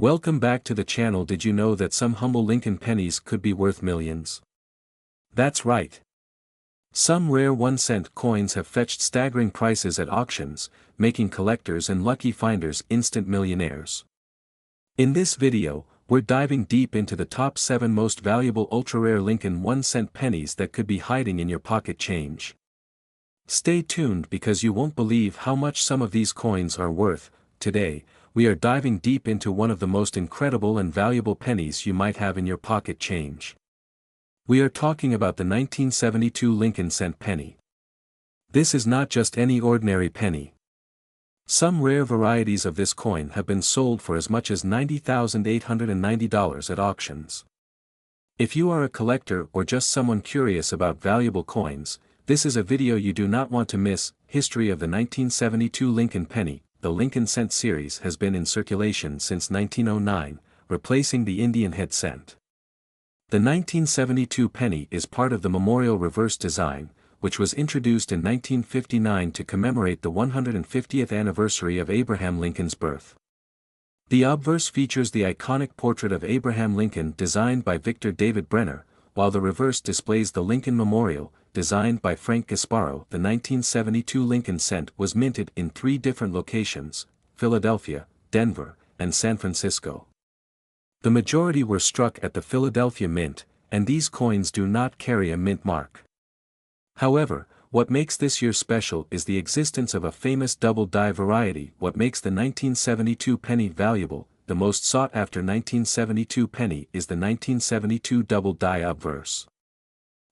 Welcome back to the channel. Did you know that some humble Lincoln pennies could be worth millions? That's right. Some rare 1-cent coins have fetched staggering prices at auctions, making collectors and lucky finders instant millionaires. In this video, we're diving deep into the top 7 most valuable ultra-rare Lincoln 1-cent pennies that could be hiding in your pocket change. Stay tuned because you won't believe how much some of these coins are worth. Today, we are diving deep into one of the most incredible and valuable pennies you might have in your pocket change. We are talking about the 1972 Lincoln cent penny. This is not just any ordinary penny. Some rare varieties of this coin have been sold for as much as $90,890 at auctions. If you are a collector or just someone curious about valuable coins, this is a video you do not want to miss. History of the 1972 Lincoln penny. The Lincoln cent series has been in circulation since 1909, replacing the Indian head cent. The 1972 penny is part of the memorial reverse design, which was introduced in 1959 to commemorate the 150th anniversary of Abraham Lincoln's birth. The obverse features the iconic portrait of Abraham Lincoln designed by Victor David Brenner, while the reverse displays the Lincoln Memorial, designed by Frank Gasparo. The 1972 Lincoln cent was minted in 3 different locations: Philadelphia, Denver, and San Francisco. The majority were struck at the Philadelphia Mint, and these coins do not carry a mint mark. However, what makes this year special is the existence of a famous double die variety. What makes the 1972 penny valuable, the most sought-after 1972 penny, is the 1972 double die obverse.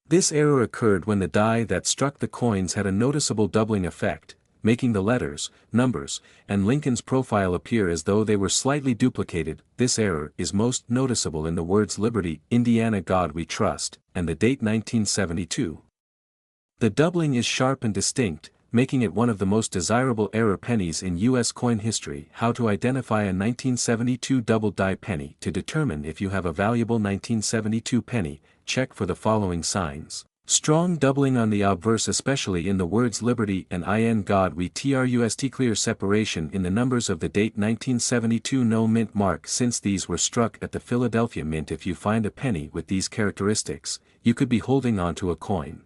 This error occurred when the die that struck the coins had a noticeable doubling effect, making the letters, numbers, and Lincoln's profile appear as though they were slightly duplicated. This error is most noticeable in the words "Liberty, Indiana, God We Trust," and the date 1972. The doubling is sharp and distinct, making it one of the most desirable error pennies in U.S. coin history. How to identify a 1972 double die penny? To determine if you have a valuable 1972 penny, check for the following signs. Strong doubling on the obverse, especially in the words "Liberty" and "In God We Trust." Clear separation in the numbers of the date 1972. No mint mark since these were struck at the Philadelphia Mint. If you find a penny with these characteristics, you could be holding on to a coin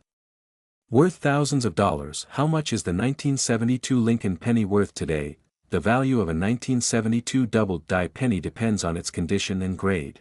worth thousands of dollars. How much is the 1972 Lincoln penny worth today? The value of a 1972 double die penny depends on its condition and grade.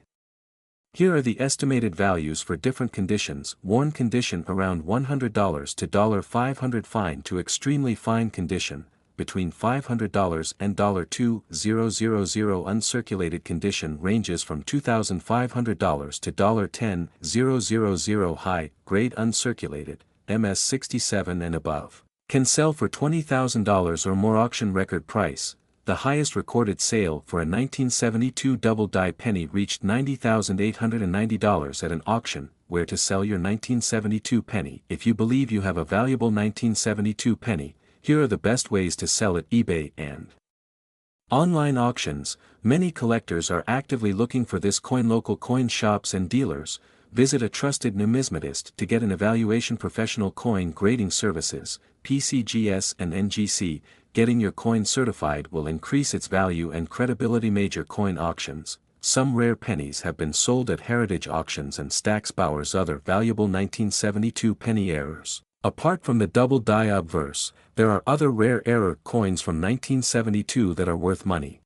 Here are the estimated values for different conditions: worn condition around $100 to $500, fine to extremely fine condition, between $500 and $2,000, uncirculated condition ranges from $2,500 to $10,000, high grade uncirculated, MS67 and above, can sell for $20,000 or more. Auction record price. The highest recorded sale for a 1972 double die penny reached $90,890 at an auction. Where to sell your 1972 penny? If you believe you have a valuable 1972 penny, here are the best ways to sell it: eBay and online auctions. Many collectors are actively looking for this coin. Local coin shops and dealers. Visit a trusted numismatist to get an evaluation. Professional coin grading services, PCGS and NGC. Getting your coin certified will increase its value and credibility. Major coin auctions. Some rare pennies have been sold at heritage auctions and Stack's Bowers. Other valuable 1972 penny errors. Apart from the double die obverse, there are other rare error coins from 1972 that are worth money.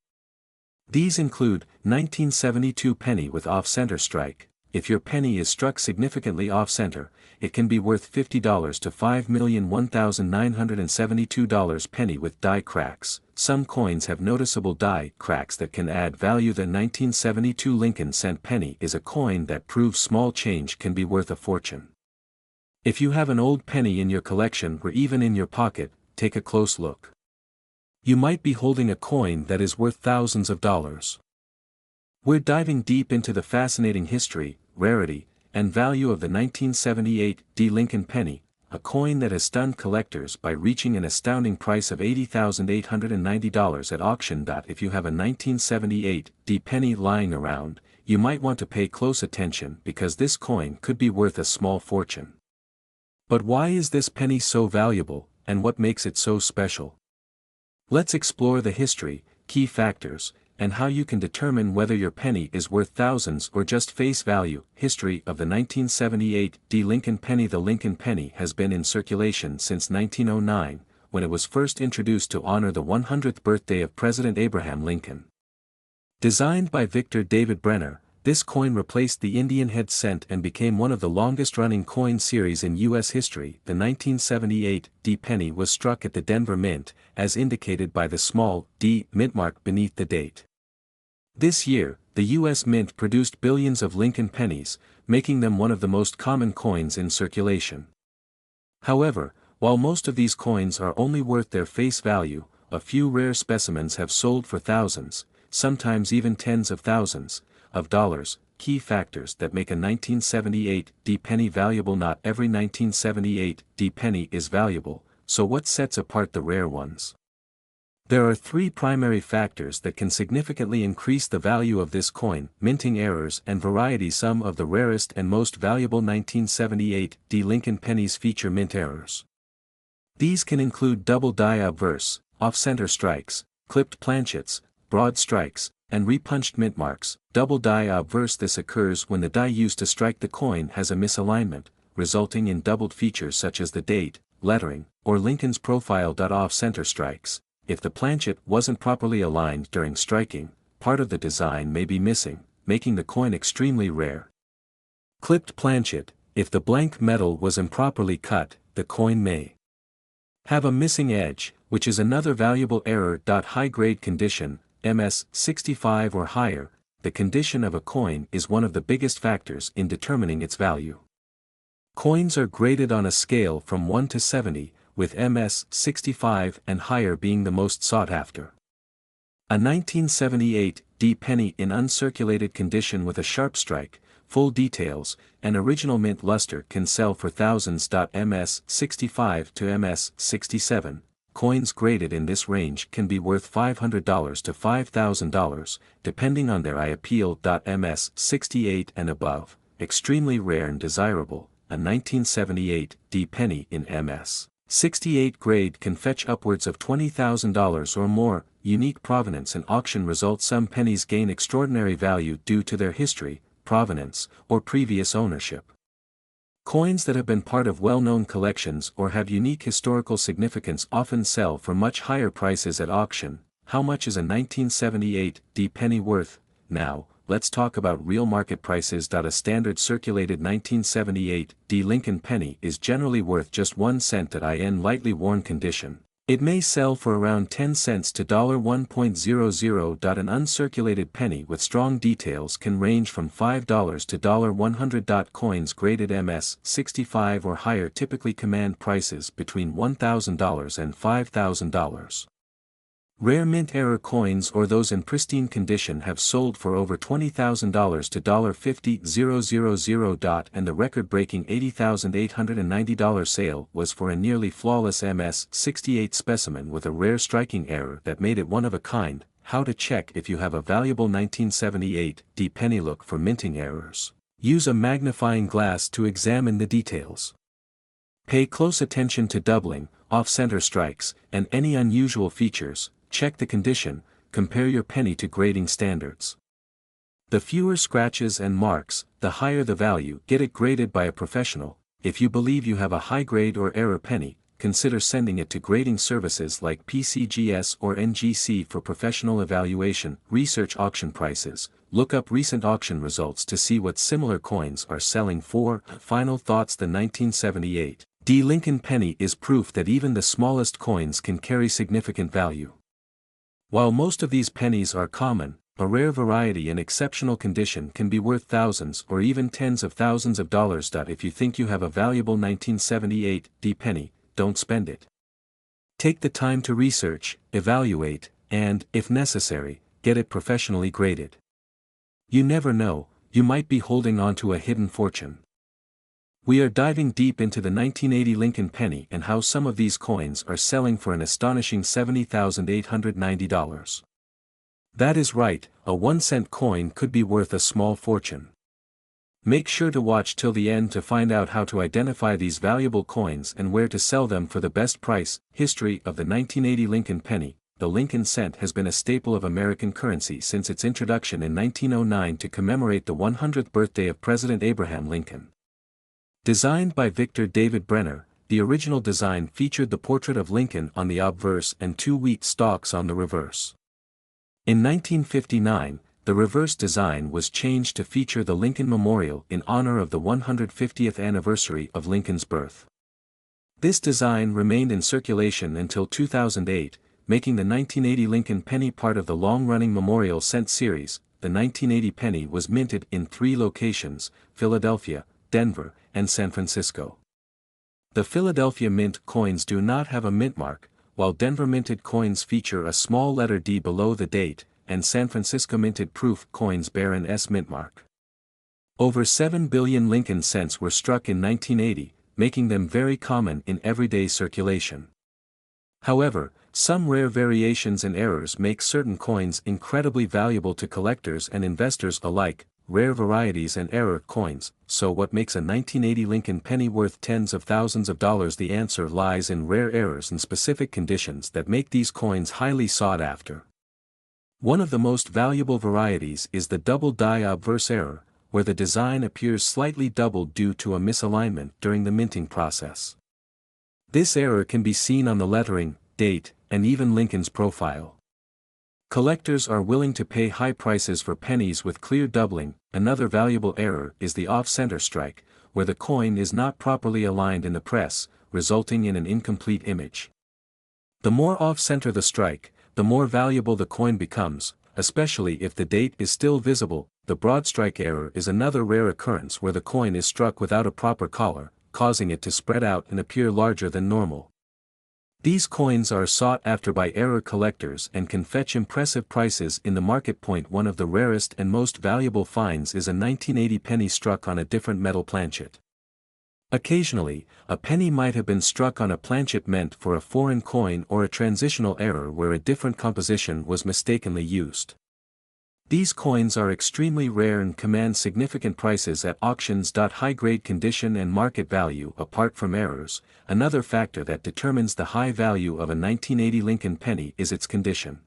These include 1972 penny with off-center strike. If your penny is struck significantly off-center, it can be worth $50 to $5,001,972. Penny with die cracks. Some coins have noticeable die cracks that can add value. The 1972 Lincoln cent penny is a coin that proves small change can be worth a fortune. If you have an old penny in your collection or even in your pocket, take a close look. You might be holding a coin that is worth thousands of dollars. We're diving deep into the fascinating history, rarity, and value of the 1978 Lincoln penny, a coin that has stunned collectors by reaching an astounding price of $80,890 at auction. If you have a 1978 penny lying around, you might want to pay close attention because this coin could be worth a small fortune. But why is this penny so valuable, and what makes it so special? Let's explore the history, key factors, and how you can determine whether your penny is worth thousands or just face value. History of the 1978 Lincoln penny. The Lincoln penny has been in circulation since 1909, when it was first introduced to honor the 100th birthday of President Abraham Lincoln. Designed by Victor David Brenner, this coin replaced the Indian head cent and became one of the longest-running coin series in U.S. history. The 1978 penny was struck at the Denver Mint, as indicated by the small D mint mark beneath the date. This year, the U.S. Mint produced billions of Lincoln pennies, making them one of the most common coins in circulation. However, while most of these coins are only worth their face value, a few rare specimens have sold for thousands, sometimes even tens of thousands, of dollars. Key factors that make a 1978 penny valuable. Not every 1978 penny is valuable, so what sets apart the rare ones? There are three primary factors that can significantly increase the value of this coin: minting errors and variety. Some of the rarest and most valuable 1978 Lincoln pennies feature mint errors. These can include double die obverse, off-center strikes, clipped planchets, broad strikes, and repunched mint marks. Double die obverse. This occurs when the die used to strike the coin has a misalignment, resulting in doubled features such as the date, lettering, or Lincoln's profile. Off-center strikes. If the planchet wasn't properly aligned during striking, part of the design may be missing, making the coin extremely rare. Clipped planchet. If the blank metal was improperly cut, the coin may have a missing edge, which is another valuable error. High-grade condition, MS 65 or higher. The condition of a coin is one of the biggest factors in determining its value. Coins are graded on a scale from 1 to 70, with MS 65 and higher being the most sought after. A 1978 penny in uncirculated condition with a sharp strike, full details, and original mint luster can sell for thousands. MS 65 to MS 67. Coins graded in this range can be worth $500 to $5,000, depending on their eye appeal. MS 68 and above, extremely rare and desirable. A 1978 penny in MS 68 grade can fetch upwards of $20,000 or more. Unique provenance and auction results. Some pennies gain extraordinary value due to their history, provenance, or previous ownership. Coins that have been part of well-known collections or have unique historical significance often sell for much higher prices at auction. How much is a 1978 penny worth? Now, let's talk about real market prices. A standard circulated 1978 Lincoln penny is generally worth just 1 cent in lightly worn condition. It may sell for around 10 cents to $1.00. An uncirculated penny with strong details can range from $5 to $100. Coins graded MS 65 or higher typically command prices between $1,000 and $5,000. Rare mint error coins or those in pristine condition have sold for over $20,000 to $50,000. And the record-breaking $80,890 sale was for a nearly flawless MS 68 specimen with a rare striking error that made it one of a kind. How to check if you have a valuable 1978 penny? Look for minting errors. Use a magnifying glass to examine the details. Pay close attention to doubling, off-center strikes, and any unusual features. Check the condition, compare your penny to grading standards. The fewer scratches and marks, the higher the value. Get it graded by a professional. If you believe you have a high-grade or error penny, consider sending it to grading services like PCGS or NGC for professional evaluation. Research auction prices. Look up recent auction results to see what similar coins are selling for. Final thoughts. The 1978 Lincoln penny is proof that even the smallest coins can carry significant value. While most of these pennies are common, a rare variety in exceptional condition can be worth thousands or even tens of thousands of dollars. If you think you have a valuable 1978 penny, don't spend it. Take the time to research, evaluate, and, if necessary, get it professionally graded. You never know, you might be holding on to a hidden fortune. We are diving deep into the 1980 Lincoln penny and how some of these coins are selling for an astonishing $70,890. That is right, a 1-cent coin could be worth a small fortune. Make sure to watch till the end to find out how to identify these valuable coins and where to sell them for the best price. History of the 1980 Lincoln penny. the Lincoln cent has been a staple of American currency since its introduction in 1909 to commemorate the 100th birthday of President Abraham Lincoln. Designed by Victor David Brenner, the original design featured the portrait of Lincoln on the obverse and 2 wheat stalks on the reverse. In 1959, the reverse design was changed to feature the Lincoln Memorial in honor of the 150th anniversary of Lincoln's birth. This design remained in circulation until 2008, making the 1980 Lincoln penny part of the long-running Memorial Cent series. The 1980 penny was minted in 3 locations: Philadelphia, Denver, and San Francisco. The Philadelphia mint coins do not have a mint mark, while Denver minted coins feature a small letter D below the date, and San Francisco minted proof coins bear an S mint mark. Over 7 billion Lincoln cents were struck in 1980, making them very common in everyday circulation. However, some rare variations and errors make certain coins incredibly valuable to collectors and investors alike, rare varieties and error coins. So what makes a 1980 Lincoln penny worth tens of thousands of dollars? The answer lies in rare errors and specific conditions that make these coins highly sought after. One of the most valuable varieties is the double die obverse error, where the design appears slightly doubled due to a misalignment during the minting process. This error can be seen on the lettering, date, and even Lincoln's profile. Collectors are willing to pay high prices for pennies with clear doubling. Another valuable error is the off-center strike, where the coin is not properly aligned in the press, resulting in an incomplete image. The more off-center the strike, the more valuable the coin becomes, especially if the date is still visible. The broad strike error is another rare occurrence where the coin is struck without a proper collar, causing it to spread out and appear larger than normal. These coins are sought after by error collectors and can fetch impressive prices in the market. One of the rarest and most valuable finds is a 1980 penny struck on a different metal planchet. Occasionally, a penny might have been struck on a planchet meant for a foreign coin or a transitional error where a different composition was mistakenly used. These coins are extremely rare and command significant prices at auctions. High-grade condition and market value. Apart from errors, another factor that determines the high value of a 1980 Lincoln penny is its condition.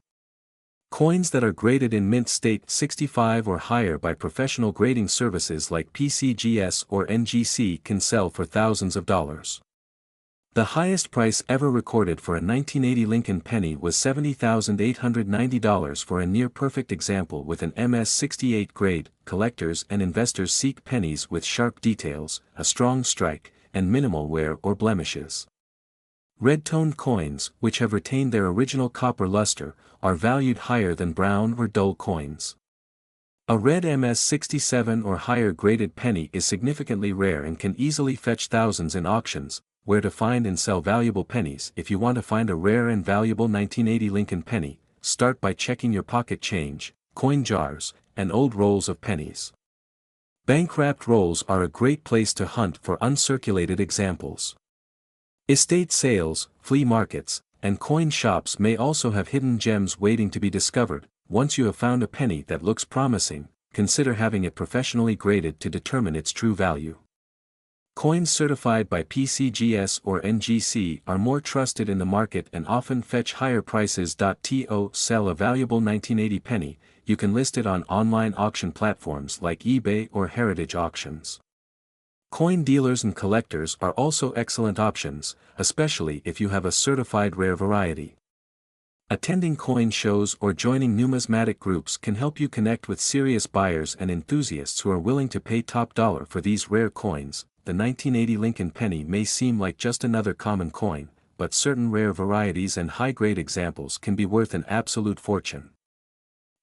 Coins that are graded in mint state 65 or higher by professional grading services like PCGS or NGC can sell for thousands of dollars. The highest price ever recorded for a 1980 Lincoln penny was $70,890 for a near-perfect example with an MS-68 grade. Collectors and investors seek pennies with sharp details, a strong strike, and minimal wear or blemishes. Red-toned coins, which have retained their original copper luster, are valued higher than brown or dull coins. A red MS-67 or higher graded penny is significantly rare and can easily fetch thousands in auctions. Where to find and sell valuable pennies? If you want to find a rare and valuable 1980 Lincoln penny, start by checking your pocket change, coin jars, and old rolls of pennies. Bank-wrapped rolls are a great place to hunt for uncirculated examples. Estate sales, flea markets, and coin shops may also have hidden gems waiting to be discovered. Once you have found a penny that looks promising, consider having it professionally graded to determine its true value. Coins certified by PCGS or NGC are more trusted in the market and often fetch higher prices. To sell a valuable 1980 penny, you can list it on online auction platforms like eBay or Heritage Auctions. Coin dealers and collectors are also excellent options, especially if you have a certified rare variety. Attending coin shows or joining numismatic groups can help you connect with serious buyers and enthusiasts who are willing to pay top dollar for these rare coins. The 1980 Lincoln penny may seem like just another common coin, but certain rare varieties and high-grade examples can be worth an absolute fortune.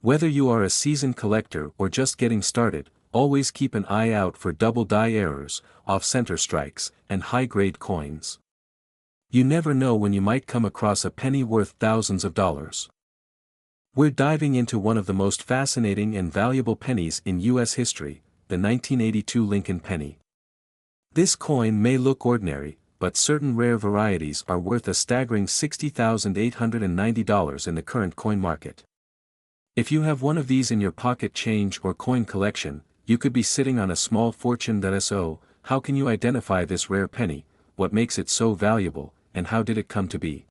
Whether you are a seasoned collector or just getting started, always keep an eye out for double die errors, off-center strikes, and high-grade coins. You never know when you might come across a penny worth thousands of dollars. We're diving into one of the most fascinating and valuable pennies in U.S. history, the 1982 Lincoln penny. This coin may look ordinary, but certain rare varieties are worth a staggering $60,890 in the current coin market. If you have one of these in your pocket change or coin collection, you could be sitting on a small fortune. So, how can you identify this rare penny, what makes it so valuable, and how did it come to be?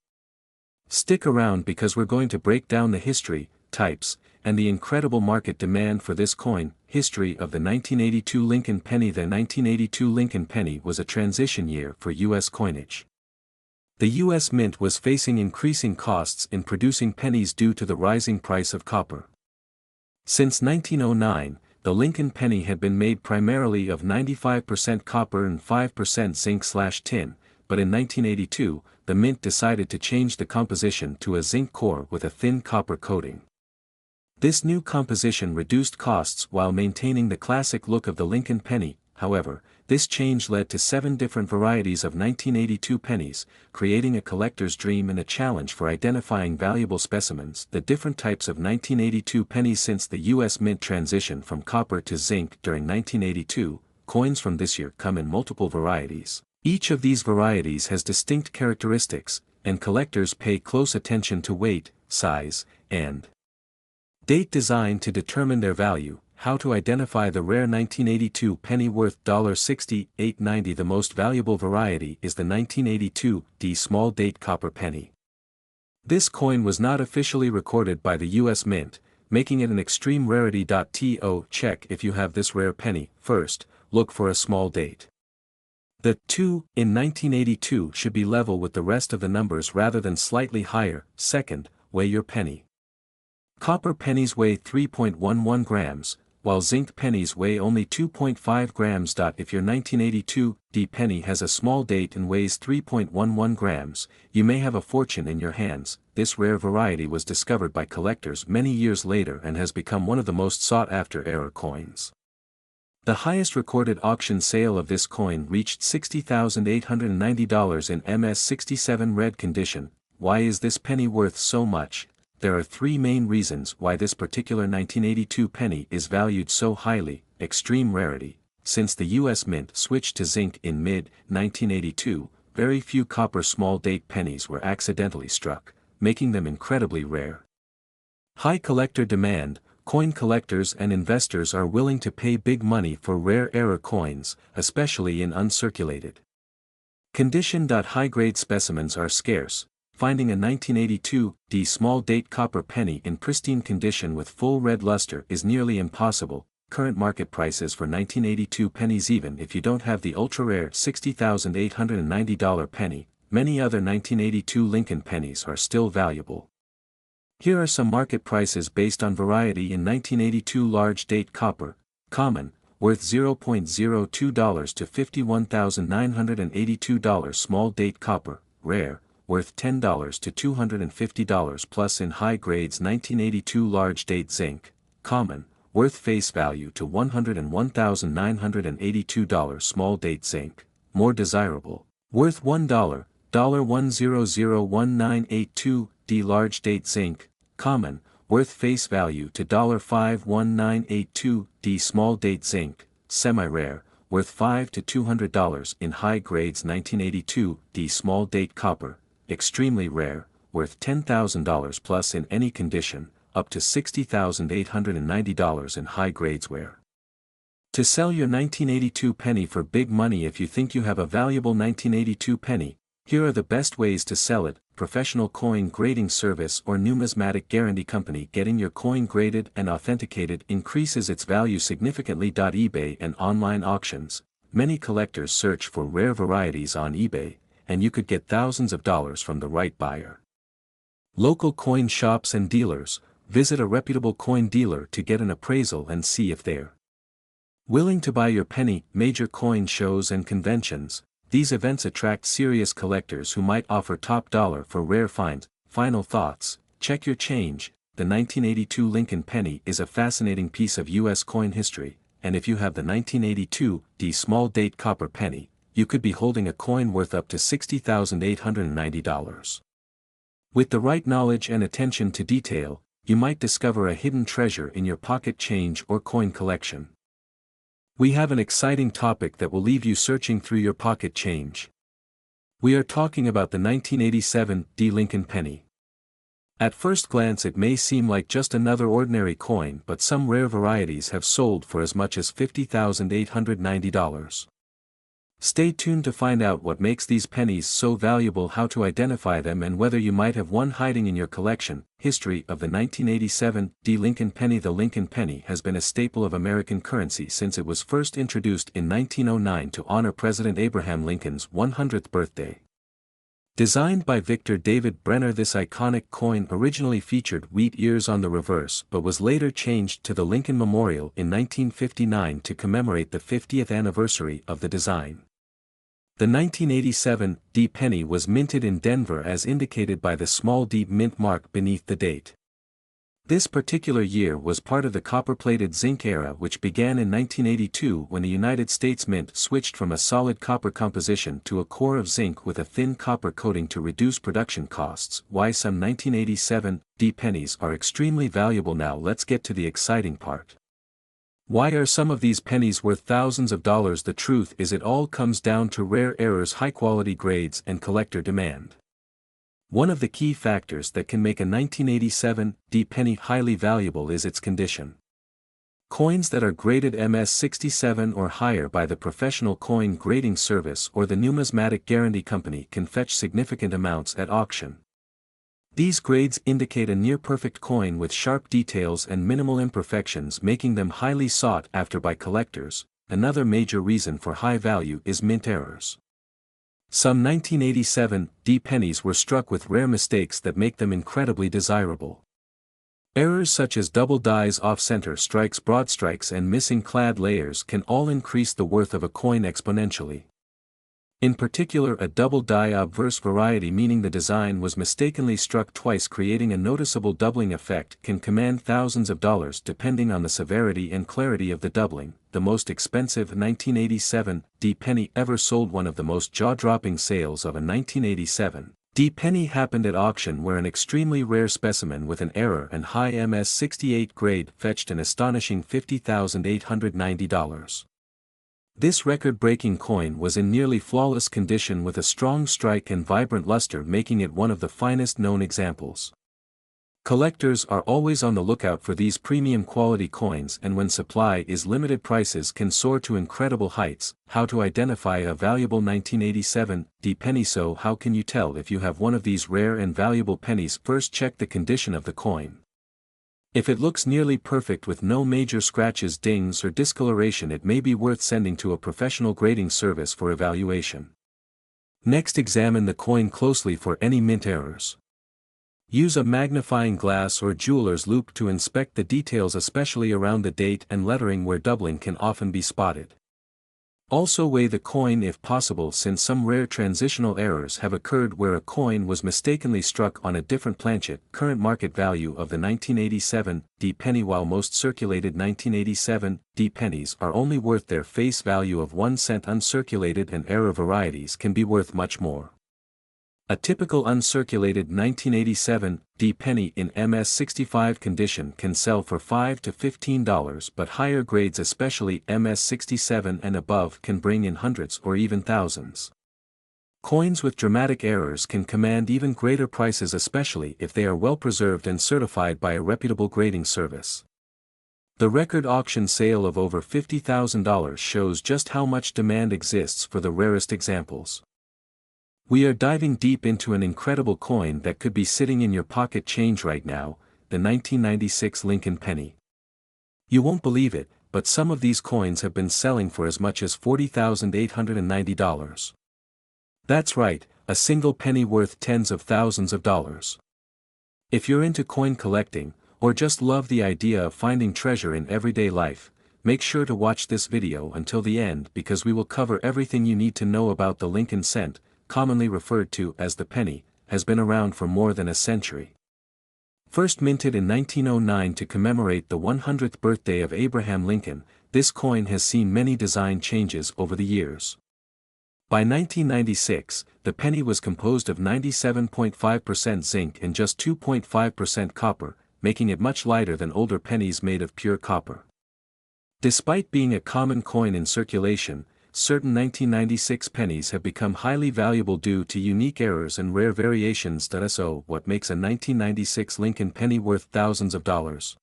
Stick around because we're going to break down the history, types, and the incredible market demand for this coin. History of the 1982 Lincoln Penny. The 1982 Lincoln Penny was a transition year for U.S. coinage. The U.S. Mint was facing increasing costs in producing pennies due to the rising price of copper. Since 1909, the Lincoln penny had been made primarily of 95% copper and 5% zinc/tin, but in 1982, the Mint decided to change the composition to a zinc core with a thin copper coating. This new composition reduced costs while maintaining the classic look of the Lincoln penny. However, this change led to 7 different varieties of 1982 pennies, creating a collector's dream and a challenge for identifying valuable specimens. The different types of 1982 pennies. Since the U.S. Mint transition from copper to zinc during 1982, coins from this year come in multiple varieties. Each of these varieties has distinct characteristics, and collectors pay close attention to weight, size, and date design to determine their value. How to identify the rare 1982 penny worth $68.90. The most valuable variety is the 1982 D small date copper penny. This coin was not officially recorded by the U.S. Mint, making it an extreme rarity. To check if you have this rare penny. First, look for a small date. The 2 in 1982 should be level with the rest of the numbers rather than slightly higher. Second, weigh your penny. Copper pennies weigh 3.11 grams, while zinc pennies weigh only 2.5 grams. If your 1982 D penny has a small date and weighs 3.11 grams, you may have a fortune in your hands. This rare variety was discovered by collectors many years later and has become one of the most sought-after era coins. The highest recorded auction sale of this coin reached $60,890 in MS67 red condition. Why is this penny worth so much? There are 3 main reasons why this particular 1982 penny is valued so highly. Extreme rarity. Since the U.S. Mint switched to zinc in mid-1982, very few copper small date pennies were accidentally struck, making them incredibly rare. High collector demand. Coin collectors and investors are willing to pay big money for rare era coins, especially in uncirculated condition. High-grade specimens are scarce. Finding a 1982 D small date copper penny in pristine condition with full red luster is nearly impossible. Current market prices for 1982 pennies. Even if you don't have the ultra-rare $60,890 penny, many other 1982 Lincoln pennies are still valuable. Here are some market prices based on variety. In 1982 large date copper, common, worth $0.02 to $51,982. Small date copper, rare, worth $10 to $250 plus. In high grades 1982 large date zinc, common, worth face value to $101,982. Small date zinc, more desirable, worth $1, $1001982. D large date zinc, common, worth face value to $51982. D small date zinc, semi-rare, worth $5 to $200. In high grades 1982 D small date copper, extremely rare, worth $10,000 plus. In any condition, up to $60,890 in high grades. Where to sell your 1982 penny for big money? If you think you have a valuable 1982 penny, here are the best ways to sell it. Professional coin grading service or numismatic guarantee company. Getting your coin graded and authenticated increases its value significantly. eBay and online auctions. Many collectors search for rare varieties on eBay, and you could get thousands of dollars from the right buyer. Local coin shops and dealers. Visit a reputable coin dealer to get an appraisal and see if they're willing to buy your penny. Major coin shows and conventions. These events attract serious collectors who might offer top dollar for rare finds. Final thoughts. Check your change. The 1982 Lincoln penny is a fascinating piece of U.S. coin history, and if you have the 1982 D small date copper penny, you could be holding a coin worth up to $60,890. With the right knowledge and attention to detail, you might discover a hidden treasure in your pocket change or coin collection. We have an exciting topic that will leave you searching through your pocket change. We are talking about the 1987 D Lincoln penny. At first glance it may seem like just another ordinary coin, but some rare varieties have sold for as much as $50,890. Stay tuned to find out what makes these pennies so valuable, how to identify them, and whether you might have one hiding in your collection. History of the 1987 Lincoln penny. The Lincoln penny has been a staple of American currency since it was first introduced in 1909 to honor President Abraham Lincoln's 100th birthday. Designed by Victor David Brenner, this iconic coin originally featured wheat ears on the reverse but was later changed to the Lincoln Memorial in 1959 to commemorate the 50th anniversary of the design. The 1987 penny was minted in Denver as indicated by the small D mint mark beneath the date. This particular year was part of the copper-plated zinc era, which began in 1982 when the United States Mint switched from a solid copper composition to a core of zinc with a thin copper coating to reduce production costs. Why some 1987 pennies are extremely valuable. Now let's get to the exciting part. Why are some of these pennies worth thousands of dollars? The truth is, it all comes down to rare errors, high-quality grades, and collector demand. One of the key factors that can make a 1987 penny highly valuable is its condition. Coins that are graded MS67 or higher by the Professional Coin Grading Service or the Numismatic Guarantee Company can fetch significant amounts at auction. These grades indicate a near-perfect coin with sharp details and minimal imperfections, making them highly sought after by collectors. Another major reason for high value is mint errors. Some 1987 pennies were struck with rare mistakes that make them incredibly desirable. Errors such as double dies, off-center strikes, broad strikes, and missing clad layers can all increase the worth of a coin exponentially. In particular, a double die obverse variety, meaning the design was mistakenly struck twice creating a noticeable doubling effect, can command thousands of dollars depending on the severity and clarity of the doubling. The most expensive 1987 penny ever sold. One of the most jaw-dropping sales of a 1987 penny happened at auction, where an extremely rare specimen with an error and high MS68 grade fetched an astonishing $50,890. This record-breaking coin was in nearly flawless condition with a strong strike and vibrant luster, making it one of the finest known examples. Collectors are always on the lookout for these premium quality coins, and when supply is limited, prices can soar to incredible heights. How to identify a valuable 1987 penny? So how can you tell if you have one of these rare and valuable pennies? First, check the condition of the coin. If it looks nearly perfect with no major scratches, dings, or discoloration, it may be worth sending to a professional grading service for evaluation. Next, examine the coin closely for any mint errors. Use a magnifying glass or jeweler's loupe to inspect the details, especially around the date and lettering where doubling can often be spotted. Also, weigh the coin if possible, since some rare transitional errors have occurred where a coin was mistakenly struck on a different planchet. Current market value of the 1987 penny. While most circulated 1987 pennies are only worth their face value of 1 cent, uncirculated and error varieties can be worth much more. A typical uncirculated 1987 penny in MS65 condition can sell for $5 to $15, but higher grades, especially MS67 and above, can bring in hundreds or even thousands. Coins with dramatic errors can command even greater prices, especially if they are well preserved and certified by a reputable grading service. The record auction sale of over $50,000 shows just how much demand exists for the rarest examples. We are diving deep into an incredible coin that could be sitting in your pocket change right now, the 1996 Lincoln penny. You won't believe it, but some of these coins have been selling for as much as $40,890. That's right, a single penny worth tens of thousands of dollars. If you're into coin collecting, or just love the idea of finding treasure in everyday life, make sure to watch this video until the end, because we will cover everything you need to know about the Lincoln cent, commonly referred to as the penny, has been around for more than a century. First minted in 1909 to commemorate the 100th birthday of Abraham Lincoln, this coin has seen many design changes over the years. By 1996, the penny was composed of 97.5% zinc and just 2.5% copper, making it much lighter than older pennies made of pure copper. Despite being a common coin in circulation, certain 1996 pennies have become highly valuable due to unique errors and rare variations. So, what makes a 1996 Lincoln penny worth thousands of dollars?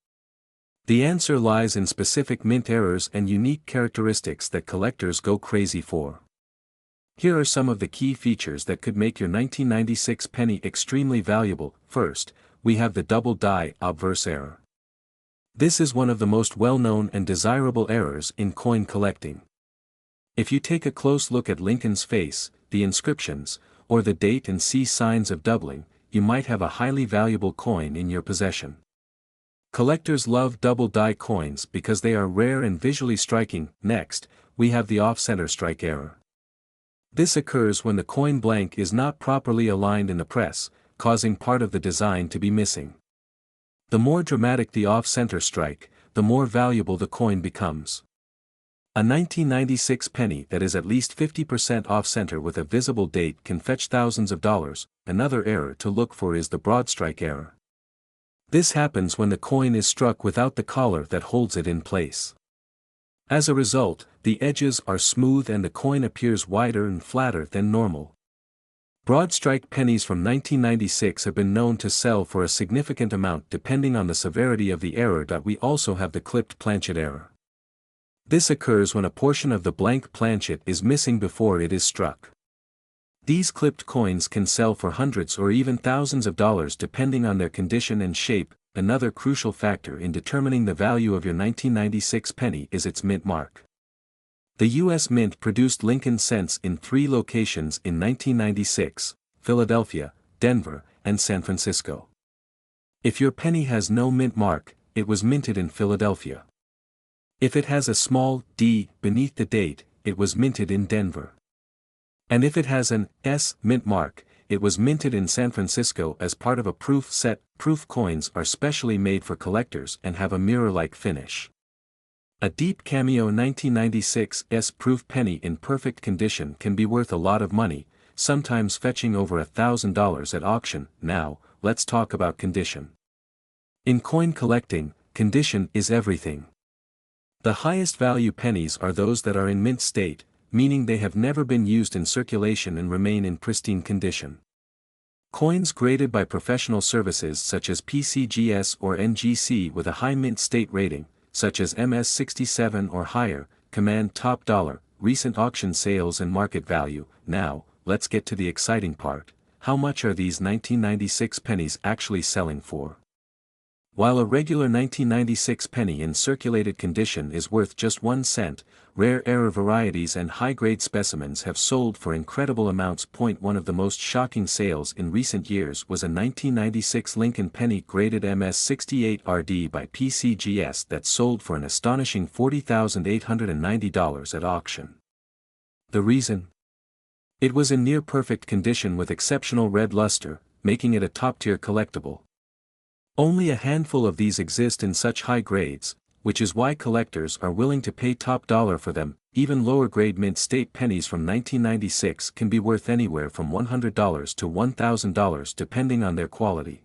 The answer lies in specific mint errors and unique characteristics that collectors go crazy for. Here are some of the key features that could make your 1996 penny extremely valuable. First, we have the double die obverse error. This is one of the most well-known and desirable errors in coin collecting. If you take a close look at Lincoln's face, the inscriptions, or the date and see signs of doubling, you might have a highly valuable coin in your possession. Collectors love double die coins because they are rare and visually striking. Next, we have the off-center strike error. This occurs when the coin blank is not properly aligned in the press, causing part of the design to be missing. The more dramatic the off-center strike, the more valuable the coin becomes. A 1996 penny that is at least 50% off-center with a visible date can fetch thousands of dollars. Another error to look for is the broad strike error. This happens when the coin is struck without the collar that holds it in place. As a result, the edges are smooth and the coin appears wider and flatter than normal. Broad strike pennies from 1996 have been known to sell for a significant amount depending on the severity of the error. We also have the clipped planchet error. This occurs when a portion of the blank planchet is missing before it is struck. These clipped coins can sell for hundreds or even thousands of dollars depending on their condition and shape. Another crucial factor in determining the value of your 1996 penny is its mint mark. The U.S. Mint produced Lincoln cents in 3 locations in 1996: Philadelphia, Denver, and San Francisco. If your penny has no mint mark, it was minted in Philadelphia. If it has a small d beneath the date, it was minted in Denver. And if it has an S mint mark, it was minted in San Francisco as part of a proof set. Proof coins are specially made for collectors and have a mirror-like finish. A deep cameo 1996 S proof penny in perfect condition can be worth a lot of money, sometimes fetching over $1,000 at auction. Now, let's talk about condition. In coin collecting, condition is everything. The highest value pennies are those that are in mint state, meaning they have never been used in circulation and remain in pristine condition. Coins graded by professional services such as PCGS or NGC with a high mint state rating, such as MS67 or higher, command top dollar. Recent auction sales and market value. Now, let's get to the exciting part. How much are these 1996 pennies actually selling for? While a regular 1996 penny in circulated condition is worth just 1 cent, rare error varieties and high-grade specimens have sold for incredible amounts. One of the most shocking sales in recent years was a 1996 Lincoln penny graded MS68RD by PCGS that sold for an astonishing $40,890 at auction. The reason? It was in near-perfect condition with exceptional red luster, making it a top-tier collectible. Only a handful of these exist in such high grades, which is why collectors are willing to pay top dollar for them. Even lower grade mint state pennies from 1996 can be worth anywhere from $100 to $1,000 depending on their quality.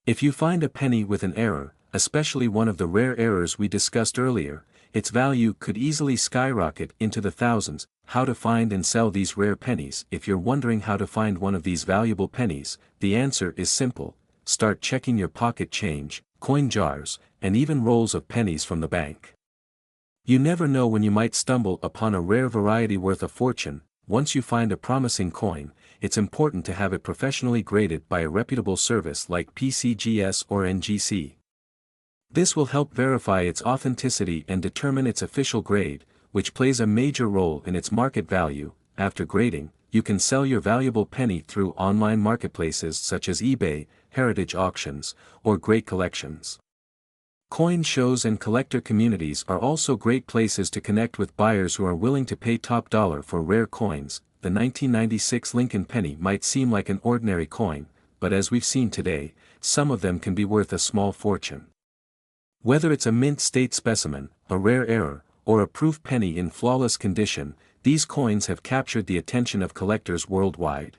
If you find a penny with an error, especially one of the rare errors we discussed earlier, its value could easily skyrocket into the thousands. How to find and sell these rare pennies? If you're wondering how to find one of these valuable pennies, the answer is simple. Start checking your pocket change, coin jars, and even rolls of pennies from the bank. You never know when you might stumble upon a rare variety worth a fortune. Once you find a promising coin, it's important to have it professionally graded by a reputable service like PCGS or NGC. This will help verify its authenticity and determine its official grade, which plays a major role in its market value. After grading, you can sell your valuable penny through online marketplaces such as eBay, heritage auctions, or great collections. Coin shows and collector communities are also great places to connect with buyers who are willing to pay top dollar for rare coins. The 1996 Lincoln penny might seem like an ordinary coin, but as we've seen today, some of them can be worth a small fortune. Whether it's a mint state specimen, a rare error, or a proof penny in flawless condition, these coins have captured the attention of collectors worldwide.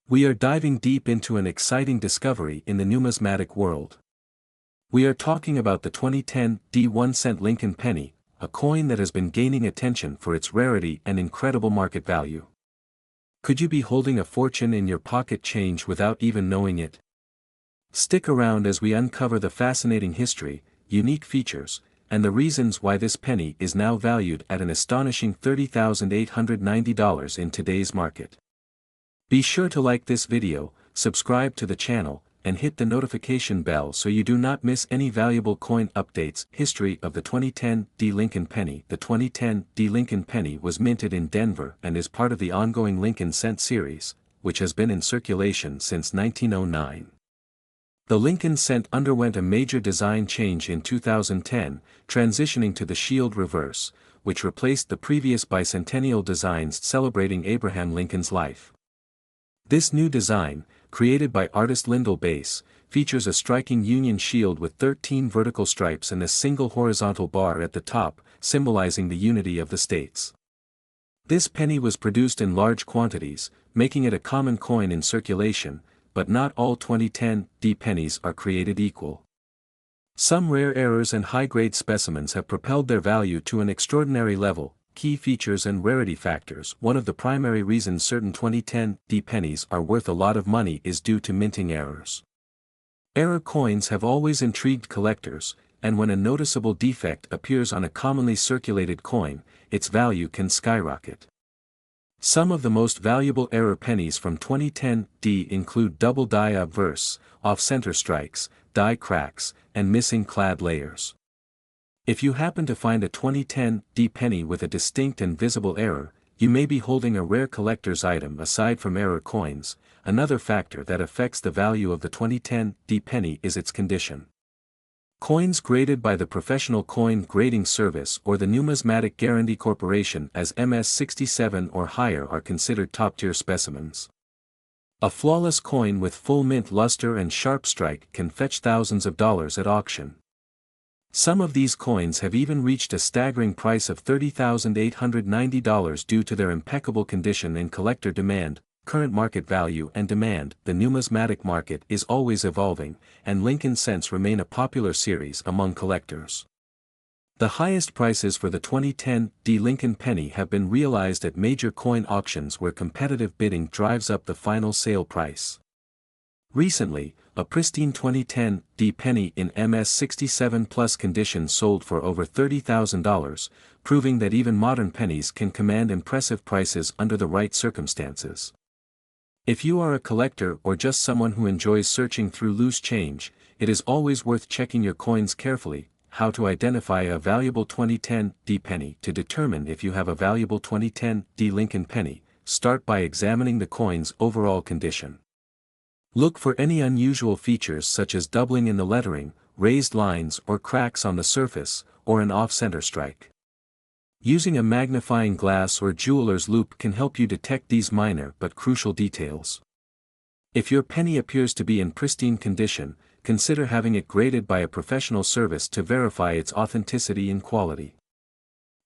We are diving deep into an exciting discovery in the numismatic world. We are talking about the 2010 D1 cent Lincoln penny, a coin that has been gaining attention for its rarity and incredible market value. Could you be holding a fortune in your pocket change without even knowing it? Stick around as we uncover the fascinating history, unique features, and the reasons why this penny is now valued at an astonishing $30,890 in today's market. Be sure to like this video, subscribe to the channel, and hit the notification bell so you do not miss any valuable coin updates. History of the 2010 D Lincoln Penny. The 2010 D Lincoln Penny was minted in Denver and is part of the ongoing Lincoln Cent series, which has been in circulation since 1909. The Lincoln Cent underwent a major design change in 2010, transitioning to the shield reverse, which replaced the previous bicentennial designs celebrating Abraham Lincoln's life. This new design, created by artist Lyndall Bass, features a striking Union shield with 13 vertical stripes and a single horizontal bar at the top, symbolizing the unity of the states. This penny was produced in large quantities, making it a common coin in circulation, but not all 2010 D pennies are created equal. Some rare errors and high-grade specimens have propelled their value to an extraordinary level. Key features and rarity factors. One of the primary reasons certain 2010 D pennies are worth a lot of money is due to minting errors. Error coins have always intrigued collectors, and when a noticeable defect appears on a commonly circulated coin, its value can skyrocket. Some of the most valuable error pennies from 2010 D include double die obverse, off-center strikes, die cracks, and missing clad layers. If you happen to find a 2010 D penny with a distinct and visible error, you may be holding a rare collector's item. Aside from error coins, another factor that affects the value of the 2010 D penny is its condition. Coins graded by the Professional Coin Grading Service or the Numismatic Guarantee Corporation as MS67 or higher are considered top-tier specimens. A flawless coin with full mint luster and sharp strike can fetch thousands of dollars at auction. Some of these coins have even reached a staggering price of $30,890 due to their impeccable condition and collector demand. Current market value and demand. The numismatic market is always evolving, and Lincoln Cents remain a popular series among collectors. The highest prices for the 2010 D Lincoln Penny have been realized at major coin auctions where competitive bidding drives up the final sale price. Recently, a pristine 2010 D penny in MS67 plus condition sold for over $30,000, proving that even modern pennies can command impressive prices under the right circumstances. If you are a collector or just someone who enjoys searching through loose change, it is always worth checking your coins carefully. How to identify a valuable 2010 D penny. To determine if you have a valuable 2010 D Lincoln Penny, start by examining the coin's overall condition. Look for any unusual features such as doubling in the lettering, raised lines or cracks on the surface, or an off-center strike. Using a magnifying glass or jeweler's loupe can help you detect these minor but crucial details. If your penny appears to be in pristine condition, consider having it graded by a professional service to verify its authenticity and quality.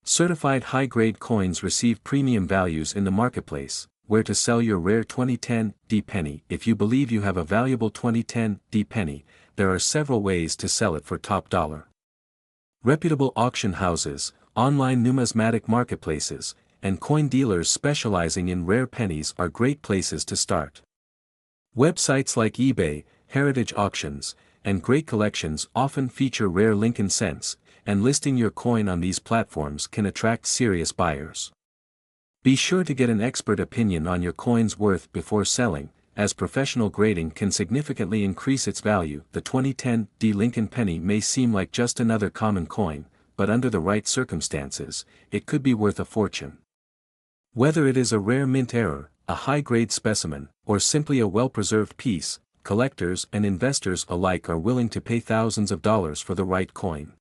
Certified high-grade coins receive premium values in the marketplace. Where to sell your rare 2010 D penny. If you believe you have a valuable 2010 D penny, there are several ways to sell it for top dollar. Reputable auction houses, online numismatic marketplaces, and coin dealers specializing in rare pennies are great places to start. Websites like eBay, Heritage Auctions, and Great Collections often feature rare Lincoln Cents, and listing your coin on these platforms can attract serious buyers. Be sure to get an expert opinion on your coin's worth before selling, as professional grading can significantly increase its value. The 2010 D Lincoln Penny may seem like just another common coin, but under the right circumstances, it could be worth a fortune. Whether it is a rare mint error, a high-grade specimen, or simply a well-preserved piece, collectors and investors alike are willing to pay thousands of dollars for the right coin.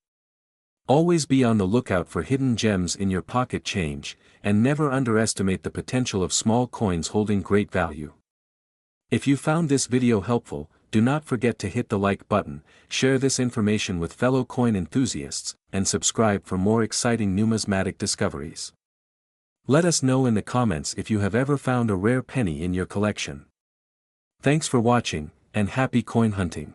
Always be on the lookout for hidden gems in your pocket change, and never underestimate the potential of small coins holding great value. If you found this video helpful, do not forget to hit the like button, share this information with fellow coin enthusiasts, and subscribe for more exciting numismatic discoveries. Let us know in the comments if you have ever found a rare penny in your collection. Thanks for watching, and happy coin hunting.